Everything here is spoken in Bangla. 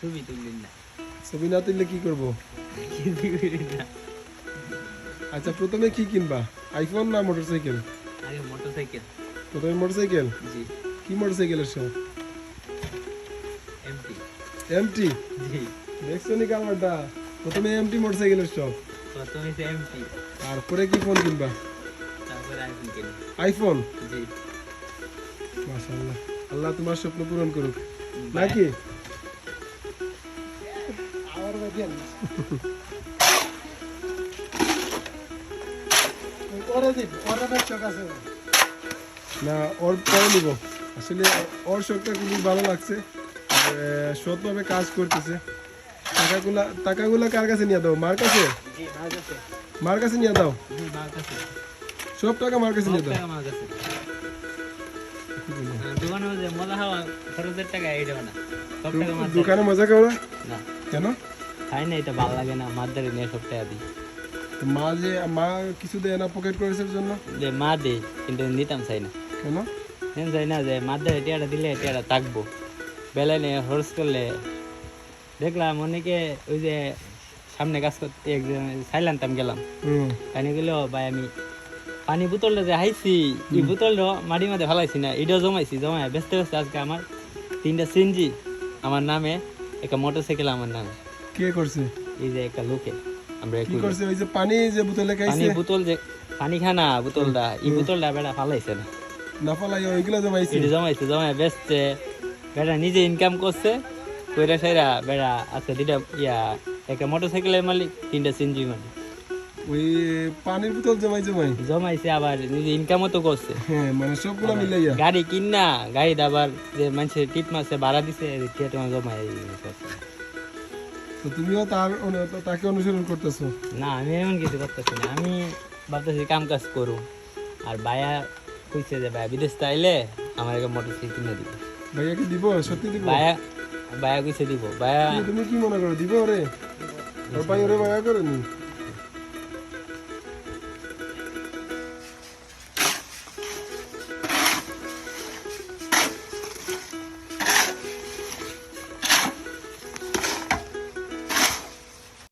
ছবি তুললেন না, ছবি না তুললে কি করব? কিছুই করেন না। আচ্ছা প্রথমে কি কিনবা, আইফোন না মোটরসাইকেল? আগে মোটরসাইকেল। প্রথমে মোটরসাইকেল। জি। কি মোটরসাইকেলের শখ? এমটি। এমটি। জি। দেখছো নি কামারটা, প্রথমে এমটি মোটরসাইকেলের শখ, প্রথমে তো এমটি, তারপরে কি ফোন কিনবা? তারপরে আইফোন কিনি। আইফোন। জি। মাশাআল্লাহ, আল্লাহ তোমার স্বপ্ন পূরণ করুক ভাই- নাকি? আবার দেখেন ওরে দিন, ওরে বেশ চোখ আছে। না ওর পরে নিব, আসলে ওর শখটা খুবই ভালো লাগছে, সৎভাবে কাজ করতেছে। টাকাগুলা কার কাছে নিয়ে দাও? মার কাছে। জি, মার কাছে। মার কাছে নিয়ে দাও, জি, মার কাছে। সব টাকা মার কাছে নিয়ে সব দাও। টাকা মার কাছে। দোকানে যে মজা হওয়া খরচের টাকা এইটাও না, সব টাকা মার কাছে। দোকানে মজা করো না? না, কেন? খাই না, এটা ভালো লাগে না, মারদারে নিয়ে সব টাকা দিই। তো মা কিছু দেয় না পকেট খরচের জন্য? যে মা দেয়, কিন্তু নিতাম চাই না। কেন? আমি চাই না যে মারদারে টিয়াটা দিলে টিয়াটা থাকবো, বেলা নিয়ে খরচ করলে। দেখলাম অনেকে ওই যে সামনে কাজ করতে একজন সাইলান্তাম গেলাম, পানি গেল ভাই, আমি পানি বোতলটা যে হাইছি, এই বোতলটা মাটির মধ্যে ফেলাইছি না, এটাও জমাইছি, জমাই ব্যস্ত ব্যস্ত আজকে আমার 3টা সিএনজি আমার নামে, একটা মোটরসাইকেল আমার নামে। কে করছে? এই যে একটা লোকে আমরা কি করছে? ওই যে পানি যে বোতলে পানি খাইছে, বোতল যে পানি খানা বোতলটা, এই বোতলটা বেড়া ফালাইছে না, না ফলাই ওইগুলা জমাইছে। এটা জমাইছে, জমাই বেচছে, বেড়া নিজে ইনকাম করছে, কইরা সাইরা বেড়া আছে দুইটা একটা মোটরসাইকেলের মালিক, 3টা সিএনজি মালিক। ওই পানির বোতল জমাইছে, আবার নিজে ইনকামও তো করছে। হ্যাঁ, মানে সবগুলা মিলাইয়া। গাড়ি কিনা, গাড়ি আবার যে মানুষের টিপ মাসে ভাড়া দিছে, তোমার জমাই করছে। তো তুমিও তাকে অনুসরণ করতেছো? না, আমি এমন কিছু করতেছি না, আমি ভাবতেছি কাম কাজ করু। আর ভাইয়া কইছে যে ভাইয়া বিদেশ আইলে আমার একটা মোটরসাইকেল কিনে দিব। ভাইয়াকে দিব? সত্যি দিব? ভাইয়া কইছে দিব। ভাইয়া তুমি কি মনে করো, দিব ওরে? ওর ভাই ওরে ভাইয়া করেনি?